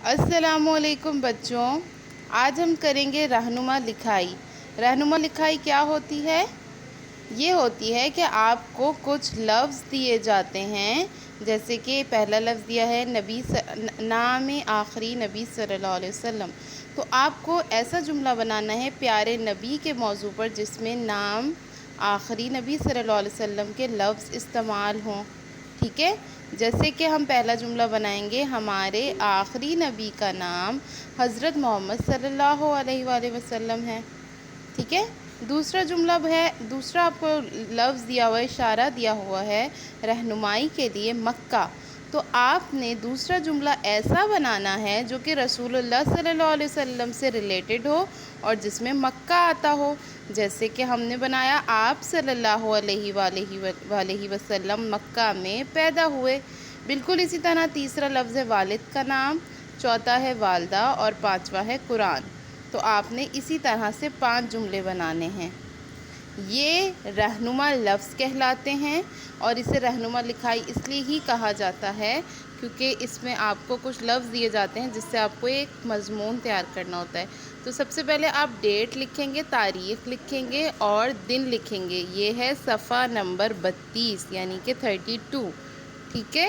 السلام علیکم بچوں، آج ہم کریں گے رہنما لکھائی۔ رہنما لکھائی کیا ہوتی ہے؟ یہ ہوتی ہے کہ آپ کو کچھ لفظ دیے جاتے ہیں، جیسے کہ پہلا لفظ دیا ہے نام آخری نبی صلی اللہ علیہ وسلم۔ تو آپ کو ایسا جملہ بنانا ہے پیارے نبی کے موضوع پر جس میں نام آخری نبی صلی اللہ علیہ وسلم کے لفظ استعمال ہوں، ٹھیک ہے؟ جیسے کہ ہم پہلا جملہ بنائیں گے، ہمارے آخری نبی کا نام حضرت محمد صلی اللہ علیہ وآلہ وسلم ہے، ٹھیک ہے؟ دوسرا جملہ ہے، دوسرا آپ کو لفظ دیا ہوا ہے، اشارہ دیا ہوا ہے رہنمائی کے لیے مکہ۔ تو آپ نے دوسرا جملہ ایسا بنانا ہے جو کہ رسول اللہ صلی اللہ علیہ وسلم سے ریلیٹڈ ہو اور جس میں مکہ آتا ہو، جیسے کہ ہم نے بنایا آپ صلی اللہ علیہ وآلہ وسلم مکہ میں پیدا ہوئے۔ بالکل اسی طرح تیسرا لفظ ہے والد کا نام، چوتھا ہے والدہ اور پانچواں ہے قرآن۔ تو آپ نے اسی طرح سے 5 جملے بنانے ہیں۔ یہ رہنما لفظ کہلاتے ہیں اور اسے رہنما لکھائی اس لیے ہی کہا جاتا ہے کیونکہ اس میں آپ کو کچھ لفظ دیے جاتے ہیں جس سے آپ کو ایک مضمون تیار کرنا ہوتا ہے۔ تو سب سے پہلے آپ ڈیٹ لکھیں گے، تاریخ لکھیں گے اور دن لکھیں گے۔ یہ ہے صفحہ نمبر 32 یعنی کہ 32، ٹھیک ہے؟